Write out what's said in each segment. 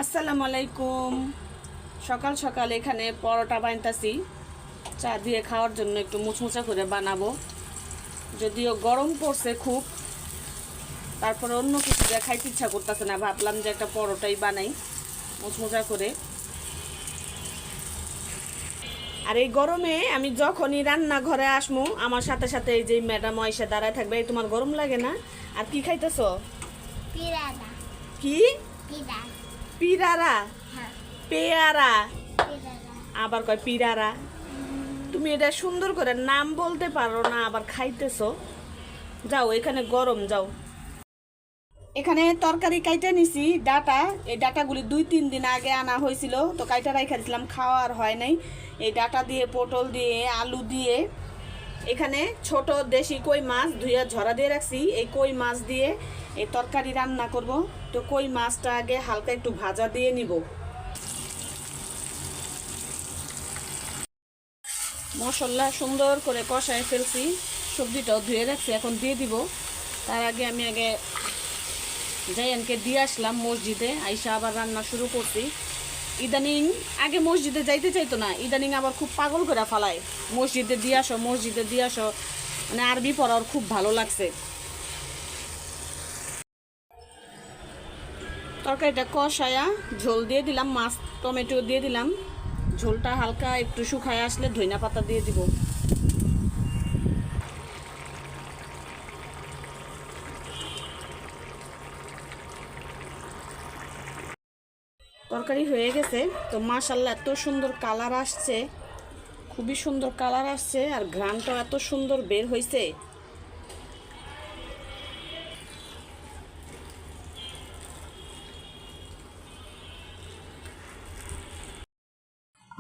আসসালামু আলাইকুম। সকাল সকাল এখানে পরোটা বানাইতাছি চা দিয়ে খাওয়ার জন্য, একটু মুচমুচা করে বানাবো। যদিও গরম পড়ছে খুব, তারপরে অন্য কিছু দিয়ে খাইতে ইচ্ছা করতেছে না, ভাবলাম যে একটা পরোটাই বানাই মুচমুচা করে। আর এই গরমে আমি যখনই রান্নাঘরে আসমু, আমার সাথে সাথে এই যে ম্যাডাম এসে দাঁড়ায় থাকবে, এই তোমার গরম লাগে না? আর কি খাইতেছ? কি পিরারা? পেয়ারা? আবার কয় পিরারা? তুমি এটা সুন্দর করে নাম বলতে পারো না, আবার খাইতেছো। যাও, এখানে গরম, যাও। এখানে তরকারি কাইটা নিছি, ডাটা। এই ডাটাগুলি 2-3 দিন আগে আনা হয়েছিল, তো কাইটা রাইখা দিছিলাম, খাওয়ার হয় নাই। এই ডাটা দিয়ে, পটল দিয়ে, আলু দিয়ে, এখানে ছোট দেশি কই মাছ ধুইয়া ঝরা দিয়ে রাখছি। এই কই মাছ দিয়ে এই তরকারি রান্না করব। তো কই মাছটা আগে হালকা একটু ভাজা দিয়ে নিব। মশলা সুন্দর করে কষায় ফেলছি, সবজিটাও ধুয়ে রাখছি, এখন দিয়ে দিব। তার আগে আমি জায়ানকে দিয়ে আসলাম মসজিদে, আইসা আবার রান্না শুরু করছি। ইদানিং আগে মসজিদে যাইতে চাইতো না, ইদানিং আবার খুব পাগল করে ফালায়, মসজিদে দিয়ে আসো, মসজিদে দিয়ে আসো। মানে আরবি পড়ার খুব ভালো লাগছে। তরকারিটা কষায়া ঝোল দিয়ে দিলাম, মাছ টমেটো দিয়ে দিলাম। ঝোলটা হালকা একটু শুকায় আসলে ধনিয়া পাতা দিয়ে দিব। তরকারি হয়ে গেছে। তো মাশাআল্লাহ এত সুন্দর কালার আসছে, খুবই সুন্দর কালার আসছে, আর ঘ্রাণটাও এত সুন্দর বের হয়েছে।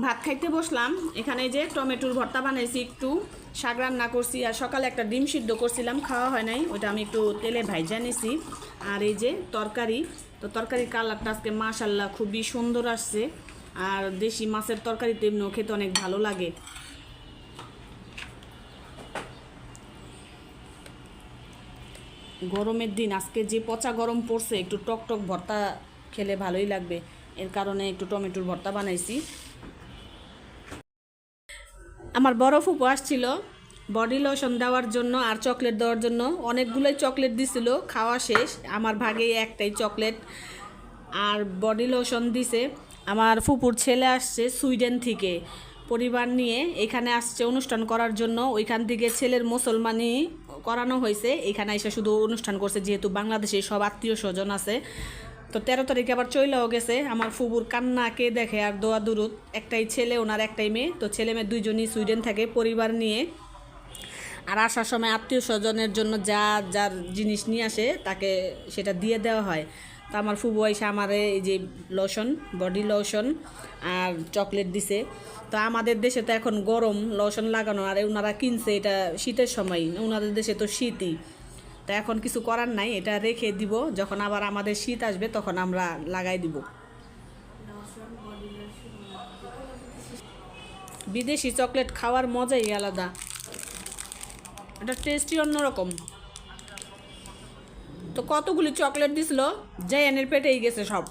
ভাত খাইতে বসলাম। এখানে যে টমেটোর ভর্তা বানাইছি, একটু শাক রান্না করছি, আর সকালে একটা ডিম সিদ্ধ করছিলাম, খাওয়া হয় নাই, ওটা আমি একটু তেলে ভাইজা নিছি। আর এই যে তরকারি, তো তরকারির কালারটা আজকে মাশাআল্লাহ খুবই সুন্দর আসছে। আর দেশি মাছের তরকারিতে এমনিও খেতে অনেক ভালো লাগে। গরমের দিন আজকে যে পচা গরম পড়ছে, একটু টক টক ভর্তা খেলে ভালোই লাগবে, এর কারণে একটু টমেটোর ভর্তা বানাইছি। আমার বড় ফুপু আসছিল বডি লোশন দেওয়ার জন্য আর চকলেট দেওয়ার জন্য। অনেকগুলোই চকলেট দিছিল, খাওয়া শেষ। আমার ভাগে একটাই চকলেট আর বডি লোশন দিছে। আমার ফুপুর ছেলে আসছে সুইডেন থেকে, পরিবার নিয়ে এখানে আসছে অনুষ্ঠান করার জন্য। ওইখান থেকে ছেলের মুসলমানি করানো হয়েছে, এখানে এসে শুধু অনুষ্ঠান করছে, যেহেতু বাংলাদেশে সব আত্মীয় স্বজন আছে। তো 13 তারিখে আবার চইলাও গেছে। আমার ফুবুর কান্না কে দেখে আর দোয়া দুরুদ। একটাই ছেলে, ওনার একটাই মেয়ে। তো ছেলে মেয়ে দুইজনই সুইডেন থাকে পরিবার নিয়ে। আর আসার সময় আত্মীয় স্বজনের জন্য যা যার জিনিস নিয়ে আসে তাকে সেটা দিয়ে দেওয়া হয়। তো আমার ফুবু এসে আমার এই যে লোশন, বডি লোশন আর চকলেট দিছে। তো আমাদের দেশে তো এখন গরম, লোশন লাগানো, আর ওনারা কিনছে এটা শীতের সময়, ওনাদের দেশে তো শীতই। তো এখন কিছু করার নাই, এটা রেখে দিব, যখন আবার আমাদের শীত আসবে তখন আমরা লাগাই দিব। বিদেশি চকলেট খাওয়ার মজাই আলাদা, এটা টেস্টই অন্যরকম। তো কতগুলি চকলেট দিছিল, জায়ানের পেটেই গেছে সব।